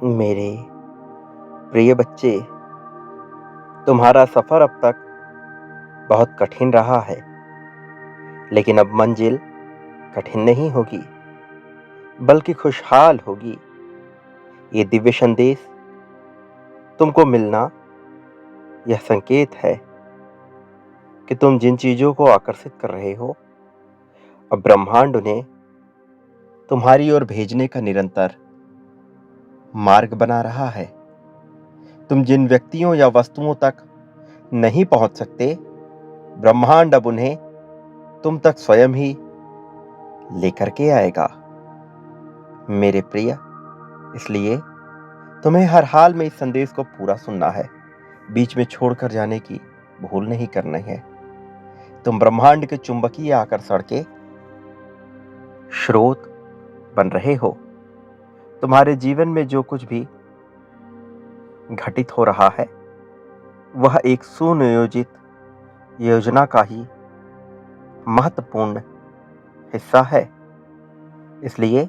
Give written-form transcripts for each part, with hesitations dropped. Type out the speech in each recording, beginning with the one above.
मेरे प्रिय बच्चे, तुम्हारा सफर अब तक बहुत कठिन रहा है, लेकिन अब मंजिल कठिन नहीं होगी, बल्कि खुशहाल होगी। ये दिव्य संदेश तुमको मिलना यह संकेत है कि तुम जिन चीजों को आकर्षित कर रहे हो, अब ब्रह्मांड उन्हें तुम्हारी ओर भेजने का निरंतर मार्ग बना रहा है। तुम जिन व्यक्तियों या वस्तुओं तक नहीं पहुंच सकते, ब्रह्मांड अब उन्हें तुम तक स्वयं ही लेकर के आएगा। मेरे प्रिय, इसलिए तुम्हें हर हाल में इस संदेश को पूरा सुनना है, बीच में छोड़कर जाने की भूल नहीं करनी है। तुम ब्रह्मांड के चुंबकीय आकर्षण के स्रोत बन रहे हो। तुम्हारे जीवन में जो कुछ भी घटित हो रहा है, वह एक सुनियोजित योजना का ही महत्वपूर्ण हिस्सा है। इसलिए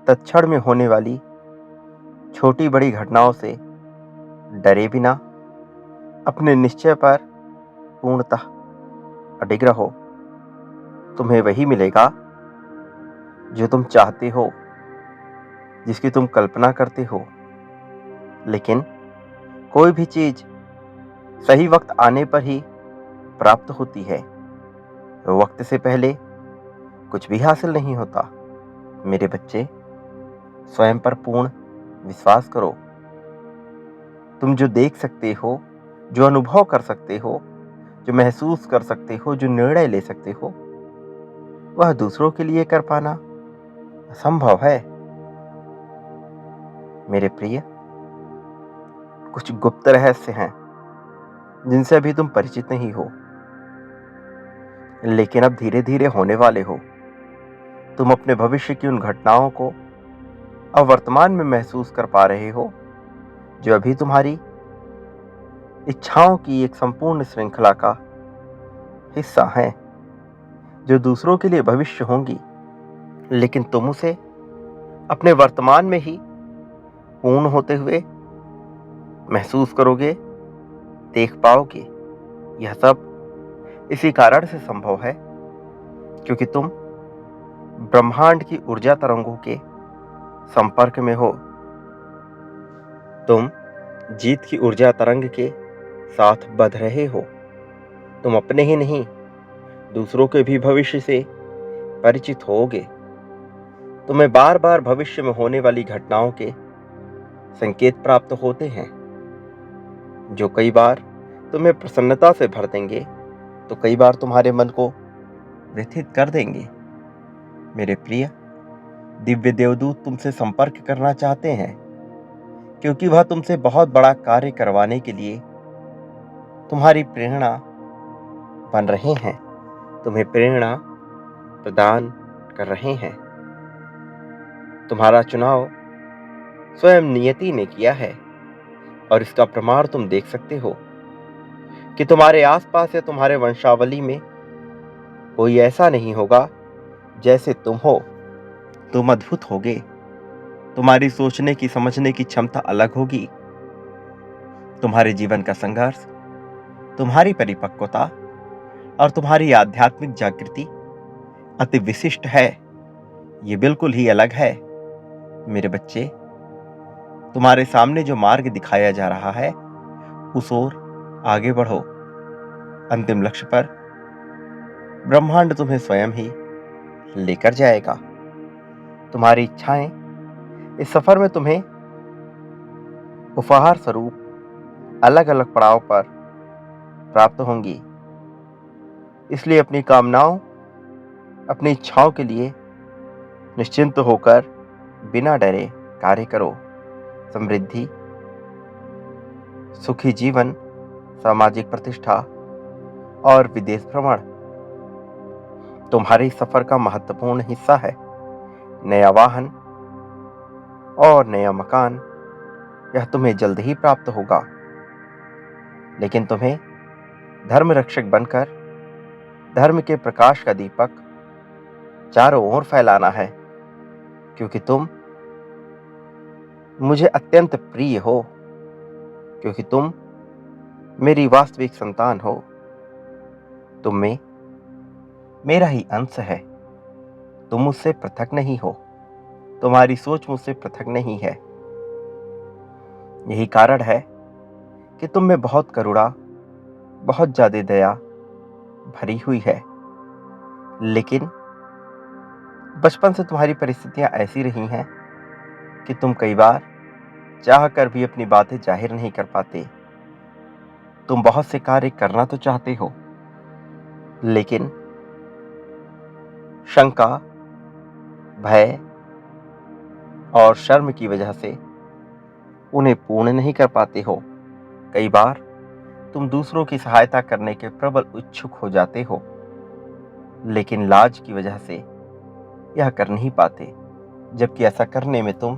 तत्क्षण में होने वाली छोटी बड़ी घटनाओं से डरे बिना अपने निश्चय पर पूर्णतः अडिग रहो। तुम्हें वही मिलेगा जो तुम चाहते हो, जिसकी तुम कल्पना करते हो। लेकिन कोई भी चीज सही वक्त आने पर ही प्राप्त होती है, वक्त से पहले कुछ भी हासिल नहीं होता। मेरे बच्चे, स्वयं पर पूर्ण विश्वास करो। तुम जो देख सकते हो, जो अनुभव कर सकते हो, जो महसूस कर सकते हो, जो निर्णय ले सकते हो, वह दूसरों के लिए कर पाना असंभव है। मेरे प्रिय, कुछ गुप्त रहस्य हैं जिनसे अभी तुम परिचित नहीं हो, लेकिन अब धीरे धीरे होने वाले हो। तुम अपने भविष्य की उन घटनाओं को अब वर्तमान में महसूस कर पा रहे हो, जो अभी तुम्हारी इच्छाओं की एक संपूर्ण श्रृंखला का हिस्सा हैं, जो दूसरों के लिए भविष्य होंगी, लेकिन तुम उसे अपने वर्तमान में ही पूर्ण होते हुए महसूस करोगे, देख पाओगे। यह सब इसी कारण से संभव है क्योंकि तुम ब्रह्मांड की ऊर्जा तरंगों के संपर्क में हो। तुम जीत की ऊर्जा तरंग के साथ बंध रहे हो। तुम अपने ही नहीं, दूसरों के भी भविष्य से परिचित होगे। तुम्हें बार बार भविष्य में होने वाली घटनाओं के संकेत प्राप्त होते हैं, जो कई बार तुम्हें प्रसन्नता से भर देंगे, तो कई बार तुम्हारे मन को व्यथित कर देंगे। मेरे प्रिय, दिव्य देवदूत तुमसे संपर्क करना चाहते हैं, क्योंकि वह तुमसे बहुत बड़ा कार्य करवाने के लिए तुम्हारी प्रेरणा बन रहे हैं, तुम्हें प्रेरणा प्रदान कर रहे हैं। तुम्हारा चुनाव स्वयं नियति ने किया है, और इसका प्रमाण तुम देख सकते हो कि तुम्हारे आसपास या तुम्हारे वंशावली में कोई ऐसा नहीं होगा जैसे तुम हो। तुम अद्भुत होगे। तुम्हारी सोचने की, समझने की क्षमता अलग होगी। तुम्हारे जीवन का संघर्ष, तुम्हारी परिपक्वता और तुम्हारी आध्यात्मिक जागृति अति विशिष्ट है। ये बिल्कुल ही अलग है। मेरे बच्चे, तुम्हारे सामने जो मार्ग दिखाया जा रहा है, उस ओर आगे बढ़ो। अंतिम लक्ष्य पर ब्रह्मांड तुम्हें स्वयं ही लेकर जाएगा। तुम्हारी इच्छाएं इस सफर में तुम्हें उपहार स्वरूप अलग अलग पड़ाव पर प्राप्त होंगी। इसलिए अपनी कामनाओं, अपनी इच्छाओं के लिए निश्चिंत होकर बिना डरे कार्य करो। समृद्धि, सुखी जीवन, सामाजिक प्रतिष्ठा और विदेश भ्रमण तुम्हारे सफर का महत्वपूर्ण हिस्सा है। नया वाहन और नया मकान, यह तुम्हें जल्द ही प्राप्त होगा, लेकिन तुम्हें धर्म रक्षक बनकर धर्म के प्रकाश का दीपक चारों ओर फैलाना है, क्योंकि तुम मुझे अत्यंत प्रिय हो, क्योंकि तुम मेरी वास्तविक संतान हो। तुम में मेरा ही अंश है। तुम मुझसे पृथक नहीं हो। तुम्हारी सोच मुझसे पृथक नहीं है। यही कारण है कि तुम में बहुत करुणा, बहुत ज्यादा दया भरी हुई है। लेकिन बचपन से तुम्हारी परिस्थितियां ऐसी रही हैं कि तुम कई बार चाह कर भी अपनी बातें जाहिर नहीं कर पाते। तुम बहुत से कार्य करना तो चाहते हो, लेकिन शंका, भय और शर्म की वजह से उन्हें पूर्ण नहीं कर पाते हो। कई बार तुम दूसरों की सहायता करने के प्रबल इच्छुक हो जाते हो, लेकिन लाज की वजह से यह कर नहीं पाते, जबकि ऐसा करने में तुम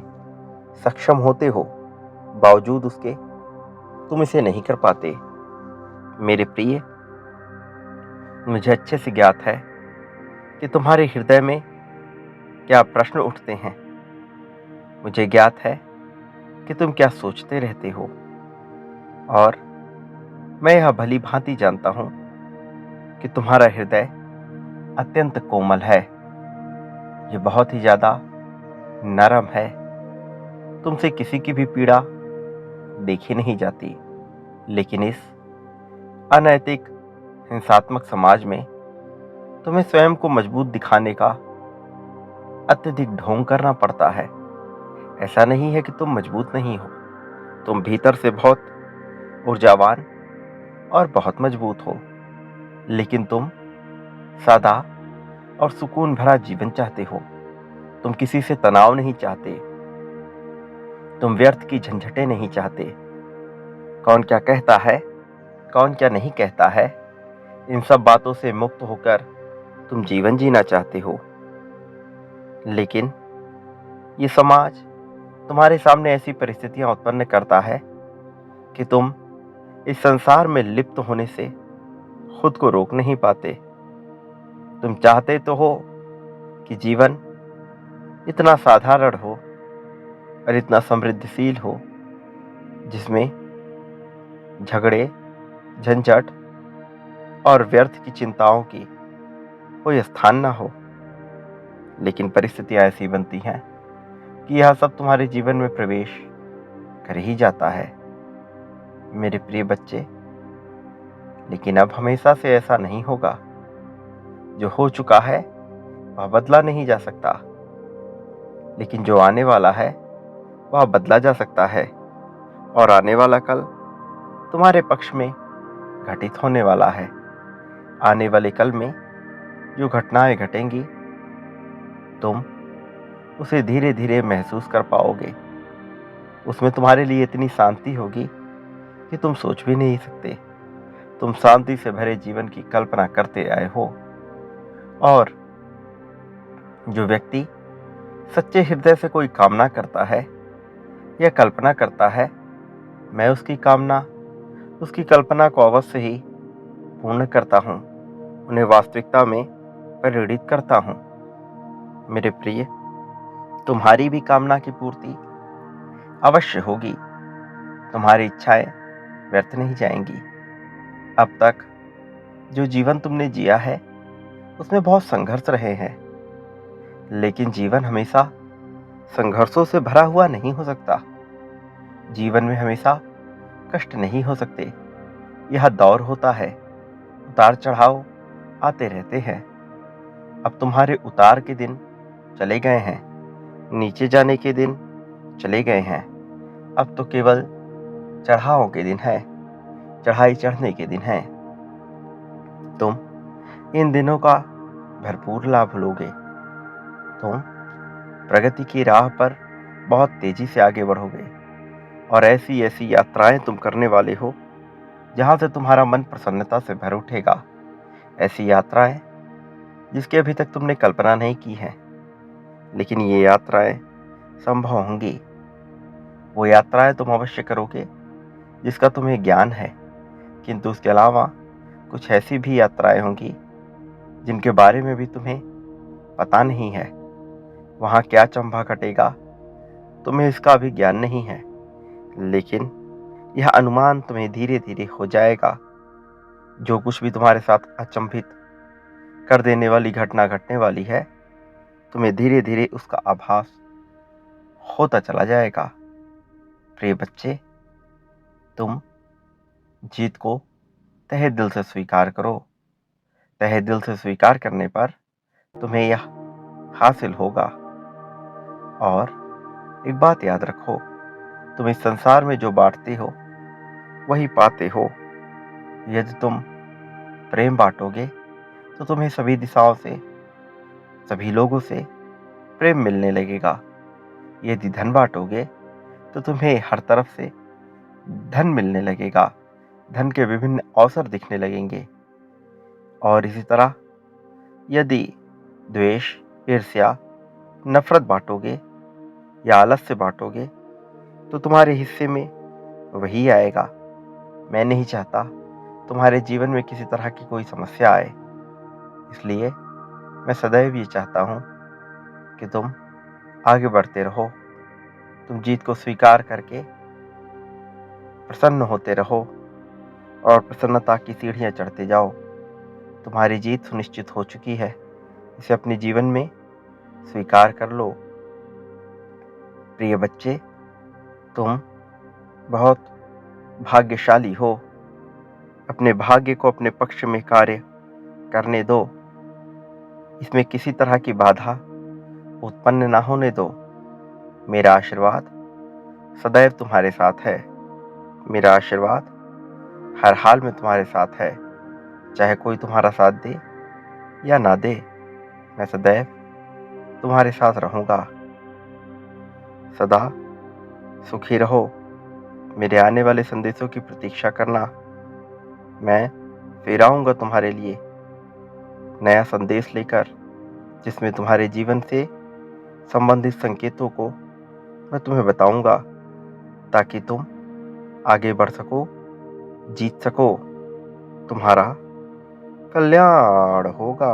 सक्षम होते हो। बावजूद उसके तुम इसे नहीं कर पाते। मेरे प्रिय, मुझे अच्छे से ज्ञात है कि तुम्हारे हृदय में क्या प्रश्न उठते हैं। मुझे ज्ञात है कि तुम क्या सोचते रहते हो, और मैं यह भली भांति जानता हूं कि तुम्हारा हृदय अत्यंत कोमल है। ये बहुत ही ज्यादा नरम है। तुमसे किसी की भी पीड़ा देखी नहीं जाती, लेकिन इस अनैतिक हिंसात्मक समाज में तुम्हें स्वयं को मजबूत दिखाने का अत्यधिक ढोंग करना पड़ता है। ऐसा नहीं है कि तुम मजबूत नहीं हो। तुम भीतर से बहुत ऊर्जावान और बहुत मजबूत हो, लेकिन तुम सादा और सुकून भरा जीवन चाहते हो। तुम किसी से तनाव नहीं चाहते। तुम व्यर्थ की झंझटें नहीं चाहते। कौन क्या कहता है, कौन क्या नहीं कहता है, इन सब बातों से मुक्त होकर तुम जीवन जीना चाहते हो। लेकिन ये समाज तुम्हारे सामने ऐसी परिस्थितियां उत्पन्न करता है कि तुम इस संसार में लिप्त होने से खुद को रोक नहीं पाते। तुम चाहते तो हो कि जीवन इतना साधारण हो और इतना समृद्धशील हो, जिसमें झगड़े, झंझट और व्यर्थ की चिंताओं की कोई स्थान ना हो। लेकिन परिस्थितियां ऐसी बनती हैं कि यह सब तुम्हारे जीवन में प्रवेश कर ही जाता है, मेरे प्रिय बच्चे। लेकिन अब हमेशा से ऐसा नहीं होगा। जो हो चुका है वह बदला नहीं जा सकता, लेकिन जो आने वाला है वह बदला जा सकता है। और आने वाला कल तुम्हारे पक्ष में घटित होने वाला है। आने वाले कल में जो घटनाएं घटेंगी, तुम उसे धीरे धीरे महसूस कर पाओगे। उसमें तुम्हारे लिए इतनी शांति होगी कि तुम सोच भी नहीं सकते। तुम शांति से भरे जीवन की कल्पना करते आए हो। और जो व्यक्ति सच्चे हृदय से कोई कामना करता है या कल्पना करता है, मैं उसकी कामना, उसकी कल्पना को अवश्य ही पूर्ण करता हूँ, उन्हें वास्तविकता में परिणित करता हूँ। मेरे प्रिय, तुम्हारी भी कामना की पूर्ति अवश्य होगी। तुम्हारी इच्छाएं व्यर्थ नहीं जाएंगी। अब तक जो जीवन तुमने जिया है उसमें बहुत संघर्ष रहे हैं, लेकिन जीवन हमेशा संघर्षों से भरा हुआ नहीं हो सकता। जीवन में हमेशा कष्ट नहीं हो सकते। यह दौर होता है, उतार चढ़ाव आते रहते हैं। अब तुम्हारे उतार के दिन चले गए हैं, नीचे जाने के दिन चले गए हैं। अब तो केवल चढ़ावों के दिन है, चढ़ाई चढ़ने के दिन है। तुम इन दिनों का भरपूर लाभ लोगे। तुम प्रगति की राह पर बहुत तेजी से आगे बढ़ोगे, और ऐसी ऐसी यात्राएं तुम करने वाले हो जहां से तुम्हारा मन प्रसन्नता से भर उठेगा। ऐसी यात्राएं जिसकी अभी तक तुमने कल्पना नहीं की है, लेकिन ये यात्राएं संभव होंगी। वो यात्राएं तुम अवश्य करोगे जिसका तुम्हें ज्ञान है, किंतु उसके अलावा कुछ ऐसी भी यात्राएं होंगी जिनके बारे में भी तुम्हें पता नहीं है। वहां क्या चंबा कटेगा तुम्हें इसका अभी ज्ञान नहीं है, लेकिन यह अनुमान तुम्हें धीरे धीरे हो जाएगा। जो कुछ भी तुम्हारे साथ अचंभित कर देने वाली घटना घटने वाली है, तुम्हें धीरे धीरे उसका आभास होता चला जाएगा। प्रिय बच्चे, तुम जीत को तहे दिल से स्वीकार करो। तहे दिल से स्वीकार करने पर तुम्हें यह हासिल होगा। और एक बात याद रखो, तुम इस संसार में जो बांटते हो वही पाते हो। यदि तुम प्रेम बांटोगे तो तुम्हें सभी दिशाओं से, सभी लोगों से प्रेम मिलने लगेगा। यदि धन बांटोगे तो तुम्हें हर तरफ से धन मिलने लगेगा। धन के विभिन्न अवसर दिखने लगेंगे। और इसी तरह यदि द्वेष, ईर्ष्या, नफरत बांटोगे या आलस्य बांटोगे तो तुम्हारे हिस्से में वही आएगा। मैं नहीं चाहता तुम्हारे जीवन में किसी तरह की कोई समस्या आए, इसलिए मैं सदैव ये चाहता हूँ कि तुम आगे बढ़ते रहो। तुम जीत को स्वीकार करके प्रसन्न होते रहो और प्रसन्नता की सीढ़ियाँ चढ़ते जाओ। तुम्हारी जीत सुनिश्चित हो चुकी है। इसे अपने जीवन में स्वीकार कर लो। प्रिय बच्चे, तुम बहुत भाग्यशाली हो। अपने भाग्य को अपने पक्ष में कार्य करने दो। इसमें किसी तरह की बाधा उत्पन्न ना होने दो। मेरा आशीर्वाद सदैव तुम्हारे साथ है। मेरा आशीर्वाद हर हाल में तुम्हारे साथ है। चाहे कोई तुम्हारा साथ दे या ना दे, मैं सदैव तुम्हारे साथ रहूंगा। सदा सुखी रहो। मेरे आने वाले संदेशों की प्रतीक्षा करना। मैं फिर आऊंगा तुम्हारे लिए नया संदेश लेकर, जिसमें तुम्हारे जीवन से संबंधित संकेतों को मैं तुम्हें बताऊंगा, ताकि तुम आगे बढ़ सको, जीत सको। तुम्हारा कल्याण होगा।